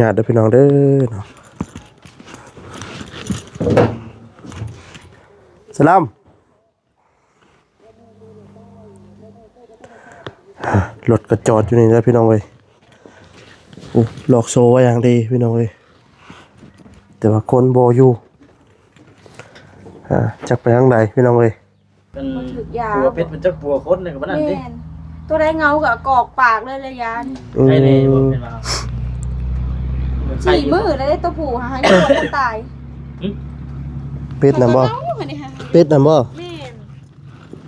ญาติเด้อพี่น้องเด้อเนาะสลามรถกระจอดอยู่นี่นะพี่น้องเว้ยโอ้หลอกโซ่ไว้อย่างดีพี่น้องเว้ยแต่ว่าคนโบอยู่จักไปทางใดพี่น้องเว้ยเป็น ถึกยา ปัวเป็ดเป็นจักปัวคนเนี่ยกับนั่นดิ แม่นตัวได้เงากับกอกปากเลยเลยยาน ใช่เลยบอกเป็นว่า ฉี่มือแล้วได้ตัวผู้หายตัวจะตาย เป็ดนำบ่ เงาอยู่มันนี่ฮะ เป็ดนำบ่ แม่น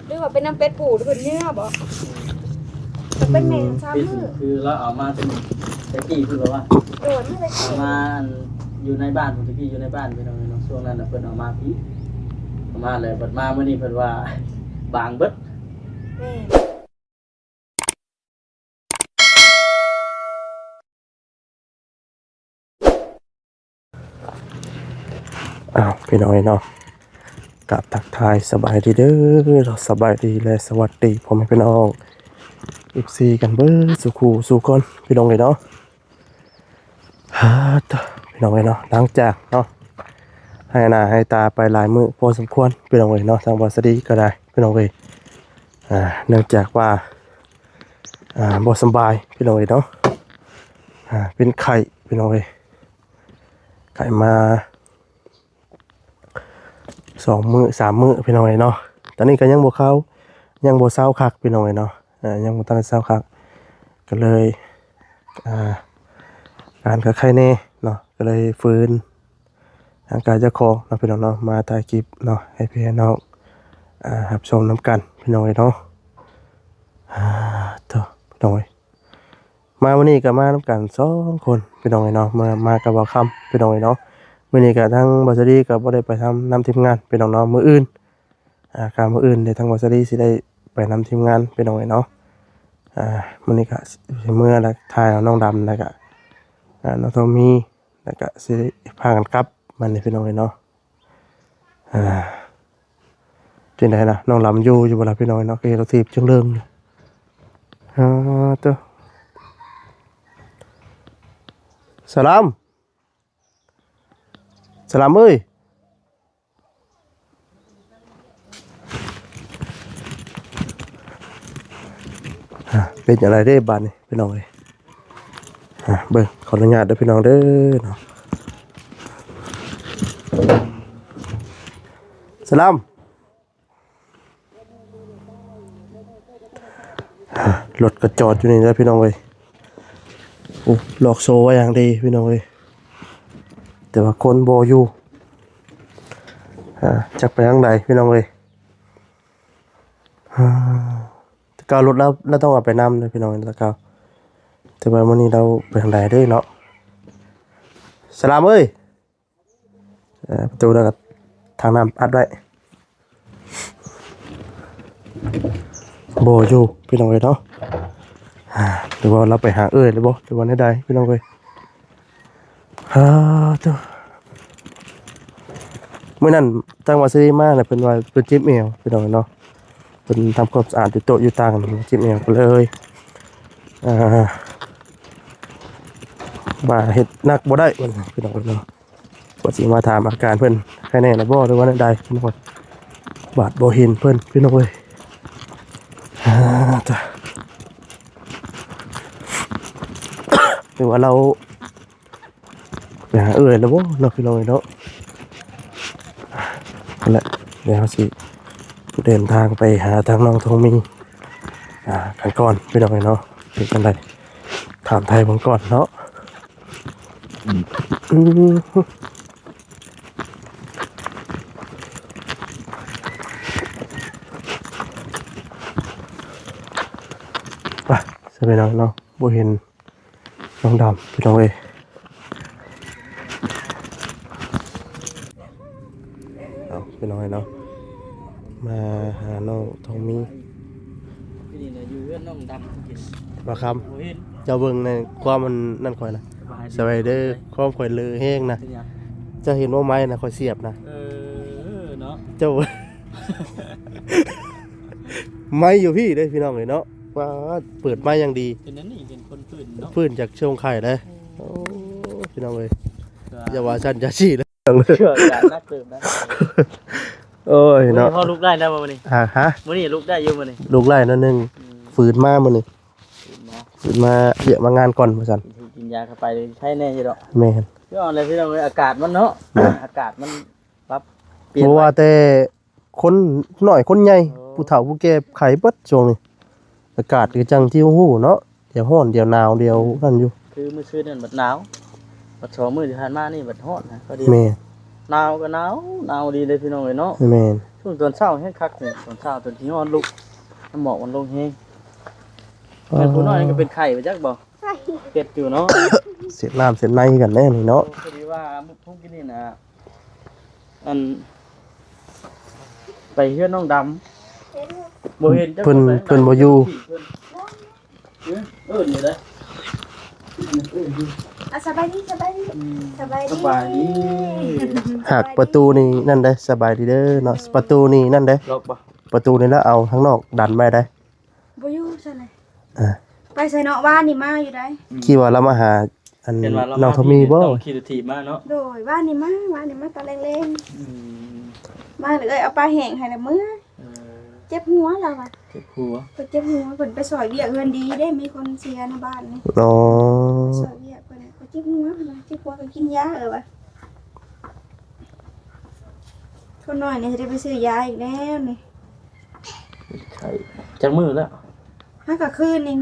หรือว่าเป็นน้ำเป็ดผูหรือเป็นเนื้อบ่จะเป็นแมงซ้ำมือ คือเราเอามาเป็นตะกี้คือแบบว่า โดนไม่ได้ เอามาอยู่ในบ้านผมตะกี้อยู่ในบ้านพี่น้องเนาะช่วงนั้นน่ะเพิ่นเอามาพี่เอามาเลยเปิดมาเมื่อนี้เพิ่นว่าบางเบิด แม่น พี่น้องเนาะกับทักทายสบายดีเด้อสบายดีและสวัสดีผมให้พี่น้องFCกันเบิดสู่คู่สู่คนพี่น้องเนาะพี่น้องเนาะหลังจากเนาะให้หน้าให้ตาไปหลายมื้อพอสมควรพี่น้องเนาะทางบอสดีก็ได้พี่น้องเนื่องจากว่าบ่สบายพี่น้องเนาะเป็นไข้พี่น้องไข้มา2 มื้อ3 มื้อพี่น้องเนาะตอนนี้ก็ยังบ่เข้ายังบ่เศร้าคักพี่น้องเนาะยังบ่ทันเศร้าคักก็เลยการก็ไข้แน่เนาะก็เลยฟื้นทางการเจ้าของเนาะพี่น้องเนาะมาถ่ายคลิปเนาะให้พี่น้องรับชมน้ำกันพี่น้องเนาะต่อพี่น้องมาวันนี้ก็มาน้ำกัน2 คนพี่น้องเนาะมากับบ่าวคำพี่น้องเนาะมื้อนี้ก็ทั้งบริษัทก็บ่ได้ไปทำนำทีมงานพี่น้องเนาะมื้ออื่นการมื้ออื่นเดี๋ยวทางบริษัทสิได้ไปนำทีมงานพี่น้องเนาะมื้อนี้ก็เมื่อแล้วถ่ายเอาน้องดำแล้วก็น้องโทมี่แล้วก็สิพากันกลับมันนี่พี่น้องเนาะที่ไหนล่ะน้องลำอยู่บ่ล่ะพี่น้องเนาะก็เฮ็ดรถถีบจังเริ่มตัวสลามเอ้ยเป็นอย่างไรได้บ้านนี่พี่น้องเอ้ยเบิ่งขออนุญาตเด้อพี่น้องเด้อเนาะสลามรถกระจอดอยู่นี่นะพี่น้องเอ้ยโอ้หลอกโซ่ไว้อย่างดีพี่น้องเอ้ยแต่ว่าคนโบอยู่จักไปทางใดพี่น้องเอ้ยตะกาวรถแล้วต้องเอาไปนำเลยพี่น้องตะกาวแต่ว่ามื้อนี้เราไปทางใดเด้อเนาะสลามเอ้ยประตูแล้วก็ทางน้ำอัดไว้โบอยู่พี่น้องเอ้ยเนาะหรือว่าเราไปหาหรือบ่หรือว่าใดพี่น้องเอ้ยตัวเมื่อนั้นจังหวัดซีมาเนี่ยเป็นว่าเป็นจิ๊บเอวพี่น้องเนาะเป็นทำความสะอาดอยู่โต๊ะอยู่ต่างจิ๊บเอวไปเลยมาเห็ดนักบ่ได้พี่น้องเนาะว่าสิมาถามอาการเพิ่นแค่แน่นะบ่หรือว่าใดพี่น้องบาดบ่เห็นเพิ่นพี่น้องเอ้ยจ้ะหรือว่าเราไปหาแล้วบ่เนาะพี่น้องเนาะนั่นแหละเดี๋ยวสิเดินทางไปหาทางน้องทองมีกันก่อนพี่น้องเนาะเป็นกันไดถามไทยผมก่อนเนาะไปสบายน้องเนาะบ่เห็นน้องดำพี่น้องเอ้ยพี่น้องเนาะมาหาน้องทองมี พี่นี่น่ะอยู่เรือนน้องดำกิน บ่ค บ่เห็น ำเจ้าเบิ่งในความมันนั่นค่อยนะสบายเด้อความข่อยลือแห้งนะ เป็นหยัง เจ้าเห็นว่าไม้นะข่อยเสียบนะ เนาะ เจ้า ไม้อยู่พี่เด้อพี่น้องเอ้ยเนาะว่าเปิดไม้อย่างดี เป็นนั่นนี่เป็นคนพื้นเนาะ ฟื้นจากช่วงไข่เลยโอ้ พี่น้องเอ้ยอย่าว่าฉันจะชี้เลย เชื่อการนักเติมนะ โอ้ย เนาะ เนาะ พอลุกได้แล้วมื้อนี้ ฮะ มื้อนี้ลุกได้อยู่มื้อนี้ ลูกไล่นั่นนึงฝืนมามื้อนี้ฝืนมาเดี๋ยวมางานก่อนว่าซั่น กินยาเข้าไปเลยใช่แน่อยู่ดอก แม่น พี่อ่อนเลยพี่น้องเอ้ยอากาศมันเนาะอากาศมันปรับเปลี่ยน บ่ว่าแต่คนน้อยคนใหญ่ โอ้ ผู้เฒ่าผู้แก่ไข้เบิดช่วงนี้อากาศคือจังที่ฮู้เนาะเดี๋ยวร้อนเดี๋ยวหนาวเดี๋ยวนั่นอยู่ คือมื้อคืนนั่นบัดหนาวบัดสองมื้อที่ผ่านมานี่บัดร้อนนะก็ดี แม่น หนาวก็หนาวดีเลยพี่น้องเอ้ยเนาะ แม่น ช่วงตอนเช้าแห้งคักนี่ตอนเช้าตอนที่นอนลุกน้ำหมอกมันลงแห้งแม่นผู้น้อยนี่ก็เป็นไข่ไปจักบ่เป็ดอยู่เนาะ เสียน้ำเสียในกันแน่นี่เนาะ พอดีว่ามุกทุ่งกินนี่นะอันไปเฮือนน้องดำบ่เห็นจัก เพิ่นบ่อยู่ นี่เด้อ อ่ะสบายดีสบายดีสบาย ส ดี บายดี หากประตูนี่นั่นได้สบายดีเด้อเนาะประตูนี่นั่นได้ ลอกบ่ ประตูนี่แล้วเอาข้างนอกดันไว้ได้ บ่อยู่ซั่นเลย อ่า ไปใส่เนาะบ้านนี่มาอยู่ได้ คิดว่าเรามาหาอัน เป็นว่าเรา น้องทอมมี่บ่ ต้องขี่รถถีบมาเนาะ โดยบ้านนี่มาตอนแรงๆมาเลยเอาปลาแห้งให้ละมื้อเจ็บหัวเราอ่ะ เจ็บหัว เพิ่นเจ็บหัวเพิ่นไปซอยเวียกเฮือนดีได้มีคนเสียในบ้านนี่ อ๋อ ซอยเวียกเพิ่นก็เจ็บหัวเพิ่นว่าเจ็บหัวก็กินยาว่ะคนน้อยนี่จะได้ไปซื้อยาอีกแล้วนี่ ไข่จักมือแล้ว ถ้าก็คืนนี่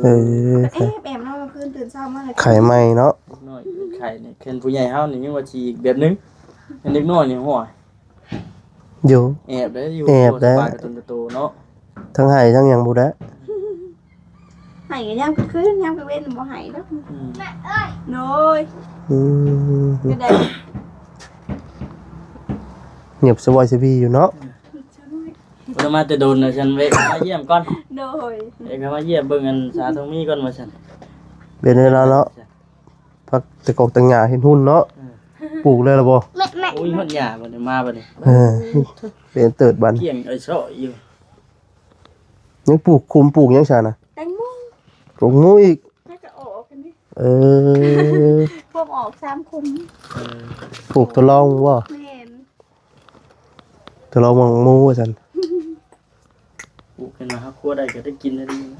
เออ แอบนอนกลางคืนตื่นเช้ามาเลย ไข่ไหม้เนาะ น้อยไข่นี่เคนผู้ใหญ่เฮานี่ยังว่าสิอีกแบบนึงอันเล็กน้อยนี่หัว อยู่ แอบได้อยู่ แอบได้ สบายกับตนโตเนาะ ทั้งไห้ทั้งหยังบ่ได้ ให้กันยามกลางคืนยามกลางเว้นบ่ให้ดอกน้อย อืม ก็ได้ เงียบสวอยสบีอยู่เนาะ บ่ได้มาแต่โดนนะฉันเว้ยมาเยี่ยมก่อน โดย เอ้ยมาเยี่ยมเบิ่งอันสาทองมีก่อนว่าฉัน เป็นเวลาเนาะพักตะกอกตะหญ้าเห็นหุ่นเนาะปลูกเลยล่ะบ่ แม่ โอ้ยฮอดหญ้าบ่ได้มาบัดนี้ เออเป็นเติดบัน เกี่ยงไอ้ซ้ออยู่ ยังปลูกคุมปลูกยังซะนะ แตงโม ปลูกงูอีก ถ้าจะออกกันดิ เออ พวกออก3คุม ปลูกทดลองบ่ แม่น ทดลองมังมูว่าซั่น ปลูกขึ้นมาครับครัวได้ก็ได้กินได้ดีนะ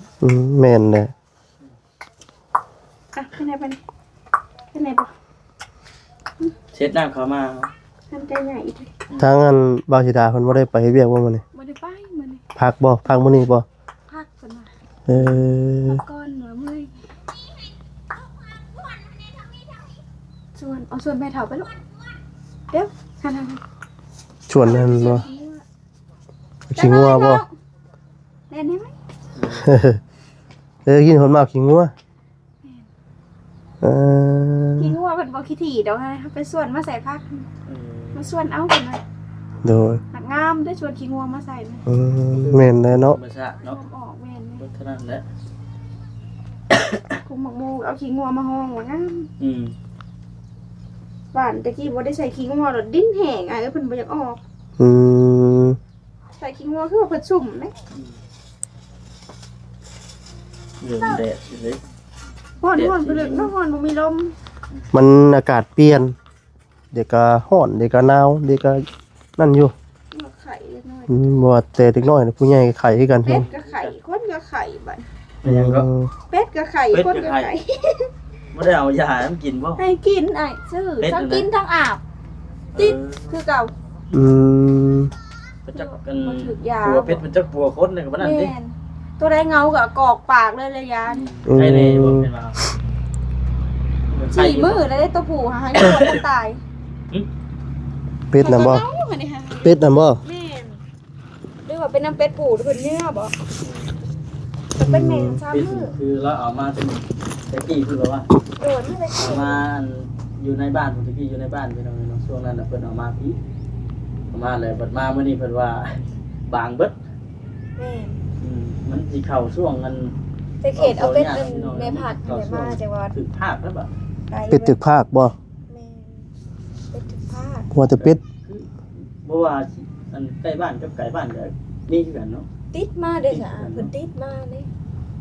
แม่นแหละ อ่ะไปไหนบ่ เช็ดน้ำเข้ามา ทำใจใหญ่อีกเลย ทางอันบาวสิดาเพิ่นบ่ได้ไปเฮ็ดเวียกบ่มื้อนี้ บ่ได้ไปมื้อนี้ พักมื้อนี้บ่ พักก่อนว่า เออ พักก่อนเหนือเมื่อยส่วนแม่เฒ่าไปลูกเดี๋ยวหัน ชวนนั่นบ่ขี้งัวบ่ แน่นไหม กินคนมากขี้งัวเออ กินงัวเพิ่นบ่ขี้ถี่ดอกฮะไปส่วนมาใส่ผักมาส่วนเอาเพิ่นว่า โดย หนักงามได้ชวนขี้งัวมาใส่นะ แม่นเลยเนาะ ธรรมชาติ ช เนาะ มออกแม่น รถเท่านั้นแหละ คุมหมักมูเอาขี้งัวมาห้องว่างาม อืม บ้านตะกี้บ่ได้ใส่ขี้งัวดอกดิ้นแห้งอ่ะเพิ่นบ่อยากออก อืม ใส่ขี้งัวคือว่าเพิ่นสุ่มเด้ เรื่องแดดอยู่เลย ฮ้อนๆไปเลยเนาะฮ้อนบ่มีลม มันอากาศเปลี่ยน เดี๋ยวก็ร้อนเดี๋ยวก็หนาวเดี๋ยวก็นั่นอยู่ ไข่เล็กน้อย บ่ว่าแต่เด็กน้อยนะผู้ใหญ่ก็ไข้คือกัน เป็ดก็ไข่คนก็ไข่บัด เป็นยังก็ เป็ดก็ไข่คนก็ไข่ ไม่ได้เอายาให้มันกินบ่ ให้กินไอ้ซื้อทั้งกินทั้งอาบติดคือเก่า อืม เป็นจักกัน บ่ถึกยา ปัวเป็ดเป็นจักปัวคนนี่ก็บ่นั่นดิ แม่นตัวใดเงาก็กอกปากเลยยาน ไอ้นี่บ่เป็นว่า สี่มื้อแล้วได้ตัวผู้หาให้ตัวตาย เป็ดน่ะบ่ เงามานี่ฮะ เป็ดน่ะบ่ แม่นหรือว่าเป็นน้ำเป็ดผูหรือเป็นเนื้อบ่จะเป็นแมงซ้ำ เป็ด มือ คือเราเอามาแต่กี้คือแบบว่า โดนไม่ได้กิ เอา น มาอยู่ในบ้านผมตะกี้อยู่ในบ้านพี่น้องเนาะช่วงนั้นน่ะเพิ่นเอามาพี่เอามาเลยบัดมามื้อนี้เพิ่นว่าบางเบิด แม่น มันสิเข้าช่วงนั้น แต่เขตเอาเป็ดเป็นแม่ผักแม่มาแต่ว่า ถึงภาคแล้วบ่ เป็ดตึกภาคบ่ แม่นเป็ดถึงภาค ว่าแต่เป็ด บ่ว่าอันใกล้บ้านกับไกลบ้านก็มีคือกันเนาะ ติดมาเด้อจ้ะเพิ่นติดมาเด้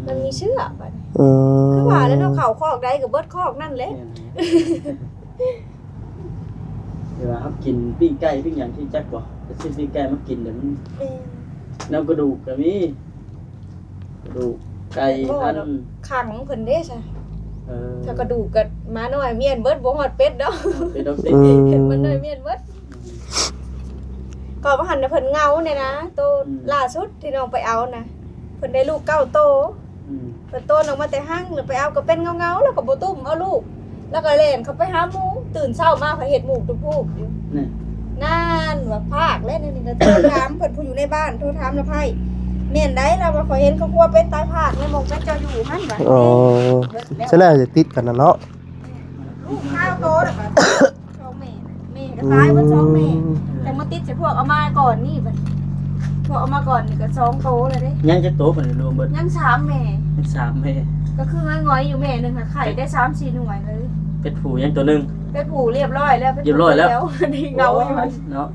มันมีเชือกบัด อืม คือว่าแล้วเนาะเข้าคอกใดก็เบิดคอกนั่นแหละ เดี๋ยวครับกินปิ้งไก่ปิ้งหยังที่จักบ่จะซื้อปิ้งไก่มากินเดี๋ยวมัน แม่น น้ำกระดูกก็มีกระดูกไก่อัน ขังเพิ่นเด้ซะ อ ถ้ากระดูกก็มาหน่อยเมียนเบิดบ่ฮอดเป็ดดอก เป็นดอกสิ เห็นมันหน่อยเมียนเบิดก็บ่หันน่ะเพิ่นเหงาเนี่ยนะโตล่าสุดที่น้องไปเอานะเพิ่นได้ลูก9โต อืม เพิ่นโตออกมาแต่ห้างแล้วไปเอาก็เป็นเงาๆแล้วก็บ่ตุ้มเอาลูก แล้วก็เล่นเขาไปหาหมูตื่นเช้ามาเขาเฮ็ดหมูตุพูกอยู่ นี่ นั่นว่าภาคแล้วนี่ก็โทรถามเพิ่นผู้อยู่ในบ้านโทรถามแล้วไผแม่นได้เราว่าขอยเห็นเขากลัวเป็นตายภาคในหมองเป็นเจ้าอยู่หั่นว่า อ๋อใช่แล้วจะติดกันนะเนาะ ลูกข้าวโตแล้วก็ช่องแม่แม่ก็ตายว่าช่องแม่แต่มาติดใส่พวกเอามาก่อนนี่บัดพวกเอามาก่อนนี่ก็2โตเลยเด้ ยังจะโตปานนี้รวมเบิด ยัง3แม่ 3แม่ ก็คือง้อยอยู่แม่นึงค่ะไข่ได้3-4หน่วยเลย เป็ดผูยังตัวหนึง เป็นผูเรียบร้อยแล้วเป็น เรียบร้อยแล้ว นี่เงาอยู่มัน เนาะ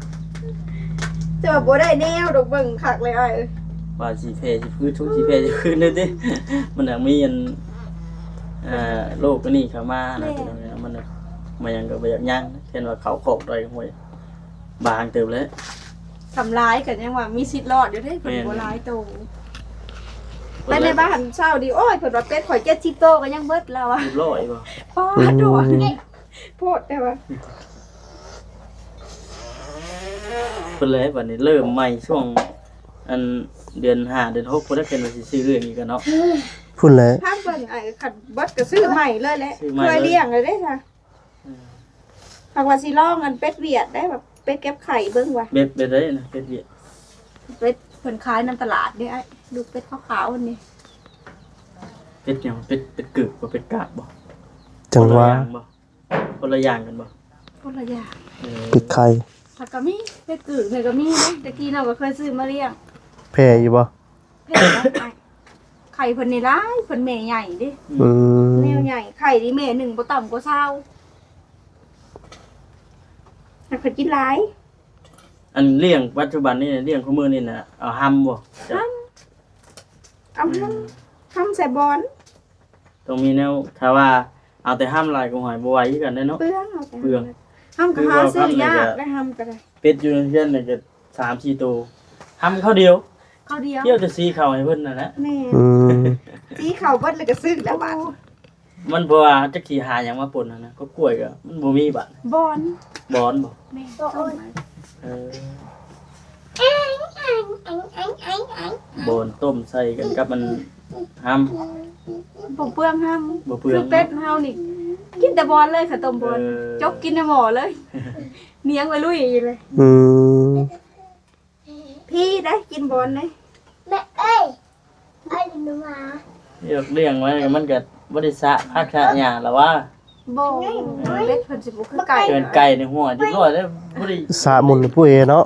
จะแบบบ่ได้แนวดอกเบิ่งคักเลยอ้ายเอ้ย ว่าสิเพสิพื้นทุกสิเพสิพื้นเลยติมันน่ะมีอันโรคอันนี้เข้ามานะพี่น้องเนี่ยมันน่ะมายังก็บ่อยากย่างเช่นว่าเขาโคกดอยห้วยบางเติบแล้ว ทำร้ายกันยังว่ามีสิทธิ์รอดเดี๋ยวได้เพิ่นบ่ร้ายโตไปในบ้านเช้าดีโอ้ยเพิ่นว่าเป็ดข่อย70โตก็ยังเบิดแล้วอ่ะ เรียบร้อยบ่ ป้าดอกโพดได้ป่ะ เพิ่นเลยบัดนี้เริ่มใหม่ช่วงอันเดือน5เดือน6เพิ่นได้เป็นว่าสิซื้อเรื่องนี้กันเนาะ พุ่นแหละ ถ้าเบิ่งอ้ายขัดเบิดก็ซื้อใหม่เลยแหละ ซื้อใหม่ เค เลย ยเลี้ยงเลยเด้ค่ะหากว่าสิลองอันเป็ดเวียดได้แบบเป็ดเก็บไข่เบิ่งว่ะ เบ็ดได้นะเป็ดเวียด เป็ดเพิ่นขายนํตลาดเด้อ้ายลูกเป็ดขาวๆอันนี้ เป็ดหยังเป็ดกึกบ่เป็ดกาบบ่ จังว่า คนละอย่างกันบ่ คนละอย่าง ปิดไข่ ผักกะมีเป็ดกึ่งเนี่ยก็มีนะตะกี้เราก็เคยซื้อมาเลี้ยง แพ้อยู่บ่ เผ็ดนะไข่เพิ่นนี่ร้ายเพิ่นแม่ใหญ่เดิ อืม แนวใหญ่ไข่นี่แม่หนึ่งบ่ต่ำกว่า20แต่เพิ่นกินหลาย อันเลี้ยงปัจจุบันนี่เลี้ยงคู่มือนี่น่ะเอาห้ำบ่จะ เอาทำใส่บอน ต้องมีแนวถ้าว่าเอาแต่ห้ำลายก็หอยบ่ไหวคือกันได้เนาะ เปลืองเอาแต่ เปลือง ทำกะหาซื้อยากได้ทำก็ได้ เป็ดอยู่ในเฮือนนี่ก็3-4ตัวห้ำเข้าเดียว ข้าวเดียว เที่ยวจะซีเข้าให้เพิ่นน่ะนะ แม่ อืม สีข้าวเบิดเลยก็ซื้อแล้วบาด มันบ่ว่าจักสิหาหยังมาปนน่ะนะก็กล้วยก็มันบ่มีบัด บอน บอนบ่ แม่ต้มมา เออบอนต้มใส่กันกับมันห้ำ บ่เปลืองห้ บ่ ำ เปลือง คือเป็ดเฮานี่กินแต่บอนเลยค่ะต้มบอน เออ จกกินในหม้อเลยเนียงไว้ลุยเลย อืม พี่ได้กินบอนได้ แม่เอ้ยไอ้หนูมา เลี้ยงไว้มันก็บ่ได้สะพักสะหญ้าแล้วว่า บ่เป็ดเพิ่นสิบ่คือไก่ เกินไก่ในหัวเรียบร้อยแล้วบ่ได้ สามุนผู้เอเนาะ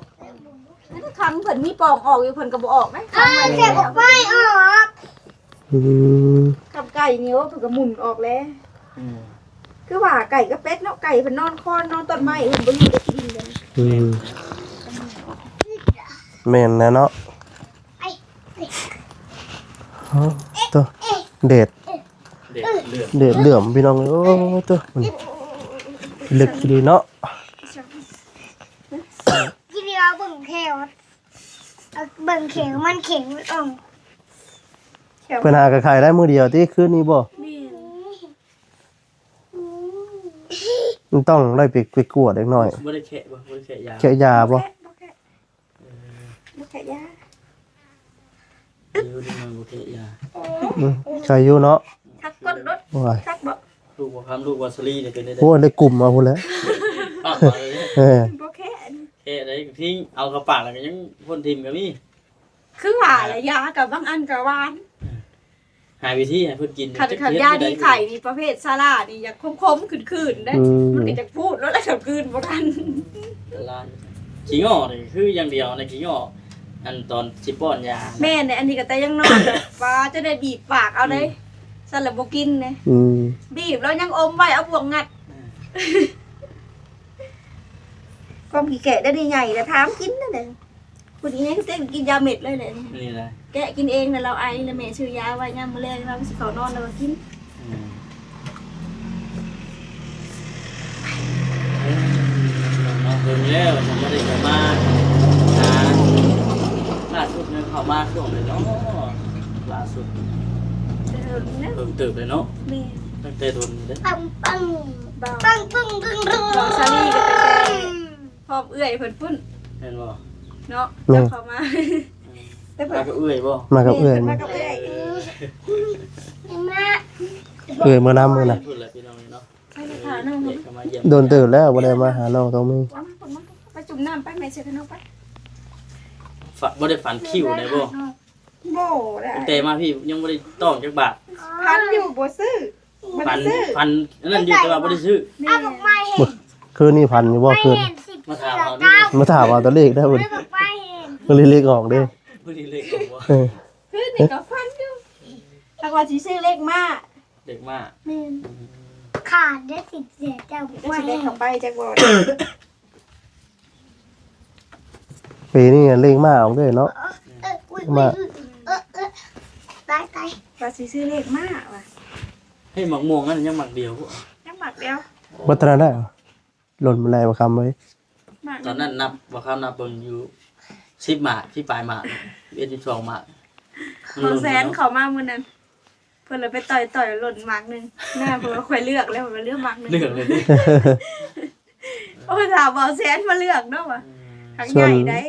ครั้งเพิ่นมีปอกออกอยู่เพิ่นก็บ่ออกนะครั้งไว้ เจ็บออกไม่ออก อืม กับไก่นี่ว่าเพิ่นก็หมุนออกแล้ว อืม คือว่าไก่กับเป็ดเนาะไก่เพิ่นนอนคอนนอนต้นไม้เพิ่นบ่อยู่ได้กินเลย อืมแม่นนะเนาะอ๋อตัวเด็ด เด็กเลือด เด็ดเหลื่อมพี่น้องเอ้ยโอ้ตัวมันลึกดีเนาะ กินเดียวเบิ่งแขวเอาเบิ่งเข็งมันเข็งมันอ่อง เพิ่นหากระไข่ได้มื้อเดียวที่คืนนี้บ่ นี่ มันต้องได้ไปกวดเล็กน้อย บ่ได้แคะบ่ได้แคะยา แค่ยาบ่ บ่แค่ยา อยู่ดีมันบ่แคะยา อืมใครอยู่เนาะ ทักก้นรถ ว้าย ทักบ่ ลูกบ่คำลูกว่าสลีนี่เป็นได้ โอ้ได้กลุ่มมาพุ่นแล้ว ปากมาเลย เออ บ่แค่ แคะได้ทิ้งเอาเข้าปากแล้วก็ยังพ่นทิ่มก็มี คือว่าละยากับบางอันก็หวาน หาวิธีให้เพิ่นกิน ขัดยาดีไข่นี่ประเภทซาลานี่อยากคมๆขืนๆได้ อืม มันก็จะพูดแล้วแล้วจะคืนบ่ทัน ล้านขี้งอนี่คืออย่างเดียวในขี้งออันตอนสิป้อนยา แม่เนี่ยอันนี้ก็แต่ยังนอนว่าจะได้บีบปากเอาได้สั่นแล้วบ่กินนะ อืม บีบแล้วยังอมไว้เอาบ่วงงัดความขี้แก่ได้ดีใหญ่แต่ถามกินนั่นแหละคนนี้ให้เต้นกินยาเม็ดเลยแหละ นี่แหละ แ แกะกินเองแต่เราไอแล้วแม่ซื้อยาไว้ยามมื้อแลงเราสิเข้านอนแล้วก็กิน น้องเพิ่นแล้วผมไม่ได้เข้ามาหาล่าสุดเนี่ยเข้ามาช่วงเลยเนาะล่าสุด นะ เพิ่มเติบเลยเนาะ แม่ ตั้งแต่โดนเด้อ ปังปัง เบา ปังปังปังปัง บางซาลีก็เป็นพร้อมเอื้อยเพิ่นพุ่น เห็นบ่ เนาะจับเข้ามาแต่เพิ่ มาน ก็เอื้อยบ่ มากับเอื้อย มากับเอื้อย แม่ เอื้อยมื้อน้ำมื้อน่ะ พูดแหละพี่น้องเนาะ ไปหาน้อง เด็กเข้ามาเยี่ยม โดนตื่นแล้วบ่ได้มาหาน้องต้องมี ไปจุ่มน้ำไปแม่เช็ดให้น้องไป ฝันบ่ได้ฝันคิวได้บ่ โบ่ได้ แต่มาพี่ยังบ่ได้ต้องจักบาท พันอยู่บ่ซื้อบ่ ฝั ได้ น ซื้อ ฝันนั่นอยู่แต่ว่าบ่ได้ซื้อ แม่ เอาบอกไม่เห็น คืนนี้พันอยู่บ่ ไม่ คืน เห็นสิบ มา เสื ถาม อ เอา เก้า มาถามเอาตัวเลขได้บ่ ไม่บอกไม่เห็น มันเลขออกเด้ บ่ได้เลขของบ่ เออ คือนี่ก็พันอยู่ถ้าว่าสิซื้อเลขมา เด็กมาก แม่น ขาดได้สิบเสือเจ้าบอก แล้ว ไม่ สิเล เห็ ข น เข้าไปจักบ่ ปีนี้เลขมาออกเด้เนาะ อุ้ย มา ตายตาย ว่าสิซื้อเลขมาว่ะ ให้หมักม่วงนั่นยังหมักเดียวบ่ ยังหมักเดียว บัตรได้เหรอหล่นมาแล้วมาคำไว้ หมัก ตอนนั้นนับบ่ครับนับเบิ่งอยู่10หมากที่ปลายหมาก12หมาก ของแสนเขามามื้อนั้นเพิ่นเลยไปต่อยหล่นหมักนึงแม่เพิ่นว่าค่อยเลือกแล้วเพิ่นเลือกหมักนึง เลือกเลยดิ โอ้ยถามบ่แสนมาเลือกเนาะว่ะทางใหญ่ได้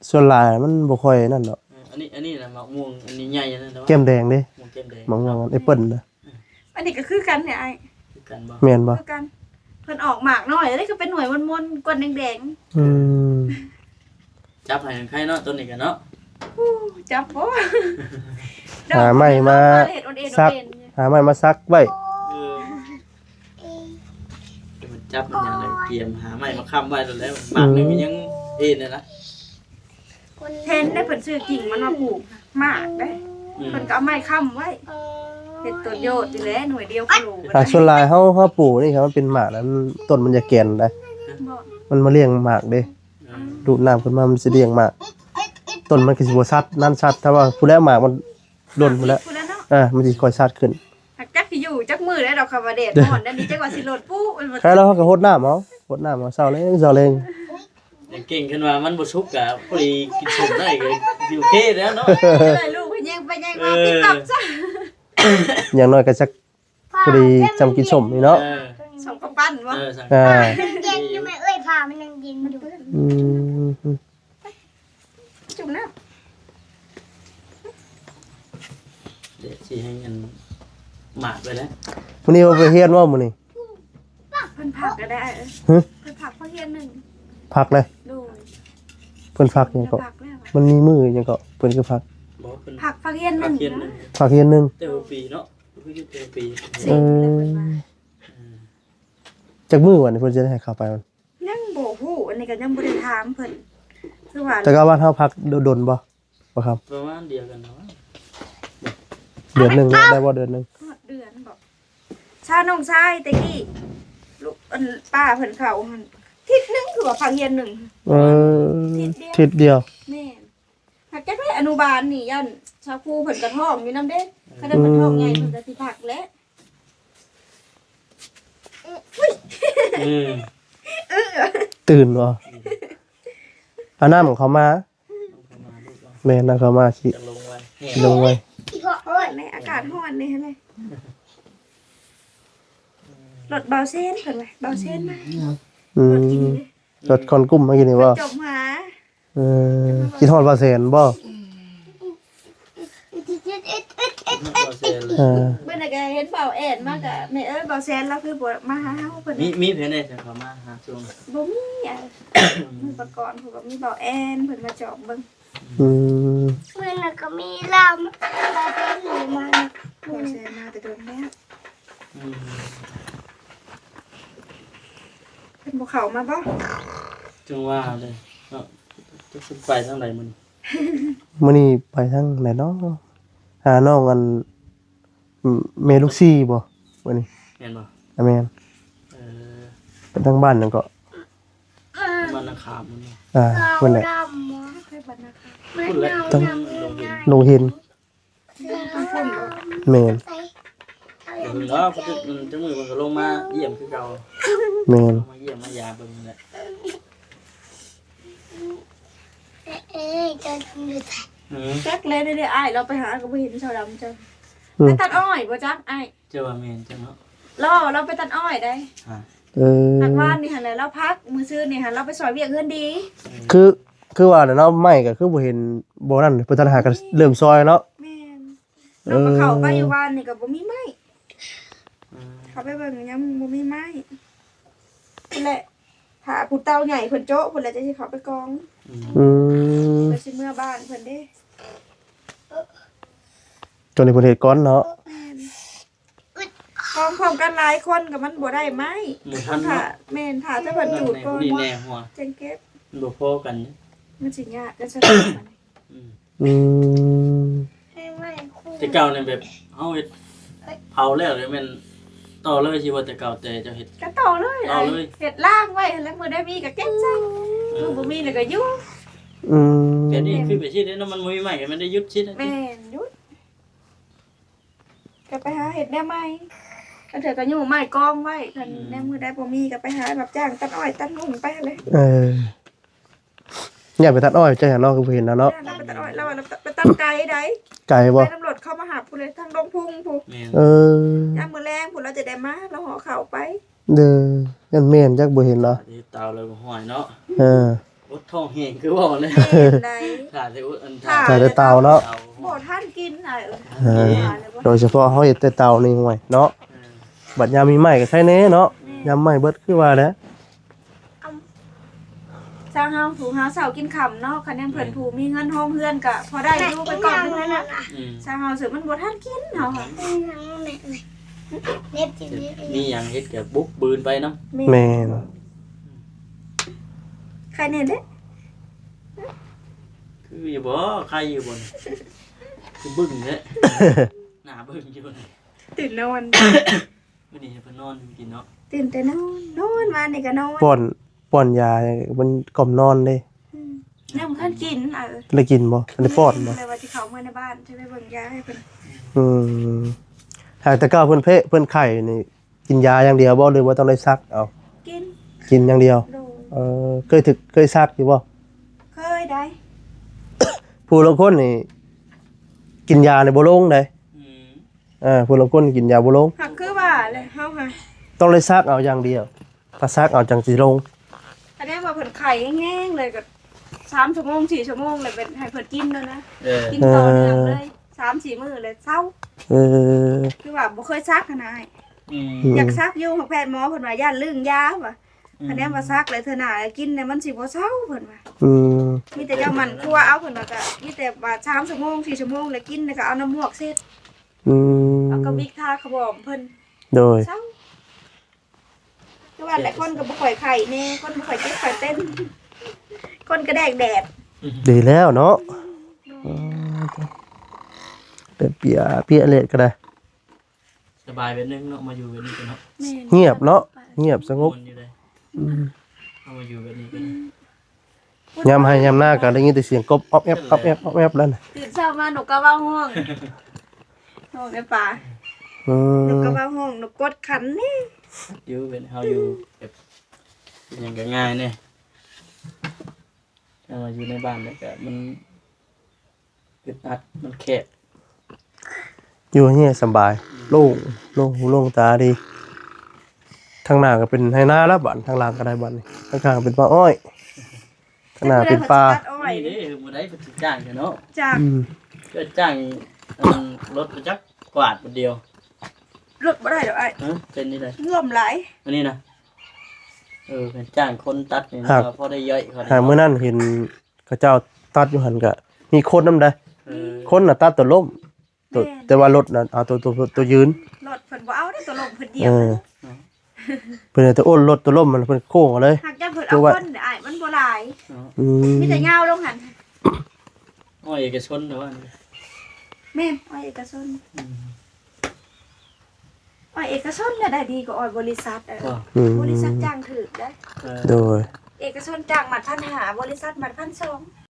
ส่วนหลายมันบ่ค่อยนั่นดอก อันนี้นะหมักม่วงอันนี้ใหญ่นะแต่ว่า แก้มแดงเด้ ม่วงแก้มแดง บางอย่างแอปเปิ้ลนะ อันนี้ก็คือกันเนี่ยไอ้ คือกันบ่ แม่นบ่ คือกันเพิ่นออกหมากน้อยแล้วก็เป็นหน่วยมนๆกวนแดง อืม จับให้ใครเนาะตัวนี้กันเนาะ ๆฮู้จับบ่ หาไม้มา เฮ็ดโอนเอ็น ซัก โอนเอ็น หาไม้มาซักไว้ เออเดี๋ยวมันจับมันอย่างไรเกียมหาไม้มาค้ำไว้แล้วหมากหนึงมันยังเอ็นเลยนะ แทนได้เพิ่นซื้อกิ่งมันมาปลูกหมากได้ อืม เพิ่นก็เอาไม้ค้ำไว้เฮ็ดต้นโยดนี่แหละหน่วยเดียวก็รู้ หากส่วนหลายเฮาปลูกนี่ครับมันเป็นหมากแล้วต้นมันจะแก่นได้ บ่ มันมาเลี้ยงหมากเด้ เออ ดูดน้ำขึ้นมามันสิเลี้ยงหมากต้นมันก็สิบ่ซัดนั่นซัดถ้าว่าผู้แล้วหมากมันหล่นไปแล้ว พูดแล้วเนาะ มันสิค่อยซัดขึ้น หักจักสิอยู่จักมือได้ดอกคำว่าเดชอ่อนด้านนี้จักว่าสิโลดปุ๊มันบ่ ใครแล้วเขาก็รดน้ำเอารดน้ำเอาเช้าเลยเช้าเลย ยังเก่งขึ้นว่ามันบ่ชุกกะพอดีกินสมได้ก็สิโอเคแล้วเนาะ เลยลูกไปแย่งมาปิดตับซะ อย่างน้อยก็สักพอดีจำกินสมนี่เนาะ เออ สองกระปั้นวะ เออสั่ง อ่า เย็นอยู่ไหมเอ้ยผ่ามันยังเย็นอยู่ อืม จุ่มน้ เดี๋ยวสิให้เงินหมากไปแล้ว มื้อนี้ว่าไปเฮียนว่ามื้อนี้ ำเพิ่นผักก็ได้ ฮะ เพิ่นผักเพิ่นเฮียนหนึ่ง พักเลย ดู เพิ่นพักหยังก็ ผักแล้ว มันมีมือหยังก็เพิ่นคือพัก บอกเพิ่น ผักเฮียนห พั นึ่ ก ง เคียนหนึง พักเฮียนหนึง แต่ว่าปีเนาะคืออยู่แต่ปี สิแล้วเพิ่นมา จักมื้อวันนี้เพิ่นจะได้ให้เข้าไปมัน ยังบ่ฮู้อันนี้ก็ยังบ่ได้ถามเพิ่นคือว่า แต่ก็ว่าเฮาพักดนบ่บ่ครับ ประมาณเดียวกันเนาะ เดือนหนึงได้บ่เดือนหนึง เดือนบอกชาน้องชายตะกี้ลูกอันป้าเพิ่นเขาหั่นทิศหนึงคือว่าผักเฮียนหนึ่ง เออทิศเดียว แม่นผักแก้ได้อนุบาลนี่ยันชาวครูเพิ่นกระท้องอยู่นำเด้เขาได้เพิ่นท้องใหญ่เพิ่นก็สิผักแล้ว อืม ตื่นบ่เอาน้ำของเขามา ประมาณลูกเรา แม่นำเขามาสิ จะลงไว้เนี่ย ลงไว้ ร้อนในอากาศร้อนนี่เลยรถเบาเส้นเพิ่นไว้เบาเส้นมา อื รถกิน ม เลย รถคอนกุ้มมากินนี่บ่ จบหมา คิดฮอดว่าแสนบ่ เอาเสร็จเลย เมื่อไหร่ก็เห็นเบาแอนมากอะแม่เบาเส้นแล้วคือบ่มาหาเฮาเพิ่น มีเพื่อนได้จะเข้ามาหาช่วง บ่มีอ่ะมือประกอบเพิ่นก็มีเบาแอนเพิ่นมาจอบเบิ่ง อืม เมื่อนั้นก็มีลำมาเป็นหรือมา เบาเส้นมาแต่โดนแล้ว อืม เพิ่นบ่เข้ามาบ่ จังว่าเลยเนาะจะขึ้นไปทางไหนมัน มื้อนี้ไปทางไหนเนาะหาน้องกันเมลูกซี่บ่มื้อนี้ เห็นบ่ อะแม่น เออ ไปทางบ้านนั่นก็ มันนาคามมันเนาะ เพิ่นแหละ ดำ ค่อยบัดนะคะ พูดแล้ว ต้อง ลงดิน ลงเห็น แม่น ใส่เอาอ เดี๋ย ย่าว ง เนาะเพิ่นจะมือมันก็ลงมาเยี่ยมคือเก่า แม่น มาเยี่ยมมายาเบิ่งนั่นแหละ เอ้ยจะทำดูใส่ อืม จักเลยได้อ้ายเราไปหาก็บ่เห็นชาวดำจัง อื ไป ม ตัดอ้อยบ่จักอ้าย เจ้าว่าแม่นจังเนาะ เราไปตัดอ้อยได้ เออ ตัดว่านนี่หั่นแหละเราพักมื้อซื่อนี่หั่นเราไปซอยเวียกเงินดี คือว่าเนาะไม่ก็คือบ่เห็นบ่นั่นเพิ่นตัดหากันเริ่มซอยเนาะ แม่นเราก็เข้าไปอยู่บ้านนี่ก็บ่มีไม้ อืม เขาไปเบิ่งยังบ่มีไม้นั่นแหละถ้าผู้เต่าใหญ่เพิ่นโจ๊ะเพิ่นแล้วจะสิเขาไปกอง อืม อืม เพิ่นสิเมื่อบ้านเพิ่นเด้ จนในเพิ่นเฮ็ดก่อนเนาะ กองพร้อมกันหลายคนก็มันบ่ได้ไม้ หมู่ทัน ถ้า เนาะ แม่นถ้าจะเพิ่นจูดก่อน นี่แน่หัว จังเก็บ มันบ่พอกันเนี่ย มันสิยากกันซะแล้วบัดนี้ อืม อืม ให้ไม่คู่ แต่เก่าเนี่ยแบบเฮาเฮ็ดเผาแล้วเลยแม่นต่อเลยสิว่าแต่เก่าแต่เจ้าเฮ็ด ก็ต่อเลย ต่อเลย เฮ็ดล่างไว้แล้วมื้อได้มีก็เก็บใส่มื้อบ่มีแล้วก็อยู่ อืม แต่นี่คือไปชิดเนาะมันบ่มีใหม่ก็มันได้ยุดชิดนะ แม่นหยุดก็ไปหาเฮ็ดแนวใหม่ก็เถอะก็อยู่ไม้กองไว้คันแนวมื้อได้บ่มีก็ไปหารับจ้างตัดอ้อยตัดนุ่งไปเลย เอออยากไปตัดอ้อยใจหาเนาะคือบ่เห็นนะเนาะ เราไปตัดอ้อยเราไปตัดไก่ได้ ไกลบ่ ไปตำรวจเข้ามาหาผู้เลยทางดงพุ่งผู้ แม่น เออ ย่ามมื้อแรงผู้เราจะได้มาเราห่อข้าวไป เด้อยันแม่นจักบ่เห็นเนาะ ที่เตาเลยบ่ห้อยเนาะ เออ อดท้องแห้งคือว่าเลย เฮ็ดได้ ขาดแต่อุดอัน แต่แต่เตาเนาะ เตา บ่ท่านกินอะไร เออ โดยเฉพาะเฮาเฮ็ดแต่เตานี่ห่วยเนาะ เออ บัดยามมีไม้ก็ใช้แน่เนาะยามไม้เบิดคือว่าแหล้ว สร้างเฮาสู่หาเสากินค่ำเนาะคะแนนเพิ่นผู้มีเงินห้องเฮือนก็พอได้อยู่ไปก่อนนึงนะ อืม สร้างเฮาสึมันบ่ทันกินเฮาค่ะ น้องแม่เล็บจีนี้ มีหยังเฮ็ดก็บุกบืนไปเนาะ แม่น ใครแน่เด้ คืออยู่บ่ใครอยู่บ่นคือบึ้งเด้หน้าบึ้งอยู่นี่ ตื่นนอน มื้อนี้เพิ่นนอนกินเนาะ ตื่นแต่นอนมานี่ก็นอน ป้อนยามันกล่อมนอนเด้ ยังบ่ทันกินได้กินบ่ได้ป้อนบ่ เลยว่าสิเข้ามาในบ้านจะไปเบิ่งยาให้เพิ่น อืมหากแต่ก้าวเพิ่นเพิ่นไข่นี่กินยาอย่างเดียวบ่หรือว่าต้องได้ซักเอา กิน กินอย่างเดียว โดย เคยซักอยู่บ่ เคยได้ ผู้ลางคนนี่กินยาในบ่ลงได้ อืม ผู้ลางคนกินยาบ่ลง หักคือว่าเลยเฮาค่ะ ต้องได้ซักเอาอย่างเดียว ถ้าซักเอาจังสิลง อันนี้ว่าเพิ่นไข่แห้งๆเลยก็3ชั่วโมง4ชั่วโมงเลยเป็นให้เพิ่นกินแล้วนะ เออ กินต่อเนื่องเลย3-4 มื้อเลยเศร้า เออ คือว่าบ่เคยซักขนาดนั้น อืม อยากซักอยู่ของแพทย์หมอเพิ่นว่าย่านลืมยาว่ะอันนี้ว่าซักเลยเธอหน่ากินเนี่ยมันสิบ่เศร้าเพิ่นว่า อืม มีแต่เจ้ามันครัวเอาเพิ่นว่าก็มีแต่ว่า3ชั่วโมง4ชั่วโมงแล้วกินแล้วก็เอาน้ำมวกเสร็จ อืม เอากระบิกทาขบอมเพิ่น โดย เศร้าคือว่าหลายคนก็บ่ค่อยไข้แน่คนบ่ค่อยเจ็บค่อยเต้น คนก็แดกแดด ดีแล้วเนาะเดี๋ยวเปียเละก็ได้ สบายแบบนึงเนาะมาอยู่แบบนี้กันเนาะ แม่น เงียบเนาะเงียบสงบ ม่วนอยู่เลยเอามาอยู่แบบนี้กัน ยามให้ยามหน้าก็ได้ยินแต่เสียงกบอ๊อบแอบอ๊อบแอบอ๊อบแอบแล้วน่ะ ตื่นเช้ามาหนูก็เว้าห้องห้องในป่า อื หนู ม ก็เว้าห้องหนูกดขันนี่ อยู่เป็นเฮาอยู่แบบเป็นหยังก็ง่ายเนี่ยถ้ามาอยู่ในบ้านเนี่ยก็มันอึดอัดมันแคบ อยู่เฮียสบายโล่งโล่งหูโล่งตาดีทางหน้าก็เป็นไฮนาแล้วบัดทางหล่างก็ได้บัดนี่ทางข้างเป็นปลาอ้อยทางหน้าเป็นปลา อ้อย นี่เด้มื้อใดเพิ่นสิจ้างกันเนาะ จาก อืม ก็จ้างรถไปจักกวาดคนเดียว รถบ่ได้ดอกไอ้ ฮะเป็นนี่เลย ร่วมหลาย อันนี้นะเป็นจ้างคนตัดนี่นะพอได้ย่อยเขาได้ หามื้อนั้นเห็นเขาเจ้าตัดอยู่หั่นก็มีคนนำได้ เออ คนน่ะตัดตัวล้มตัวแต่ว่ารถน่ะเอาตัวยืน รถเพิ่นบ่เอาได้ตัวลงเพิ่นเดีย เอ ว อเพิ่นเอาแต่อ้นรถตัวล้มมันเพิ่นโค้งเอาเลย หากจะเพิ่นเอาคนได้มันบ่หลาย อืม มีแต่ยาวลงหั่น อ้อยเอกชนแต่ว่า แม่นอ้อยเอกชนอ้อยเอกชนเนี่ยได้ดีกว่าอ้อยบริษัทอืม บริษัทจ้างถูกได้ โดย เอกชนจ้างมัด1,500บริษัทมัด1,200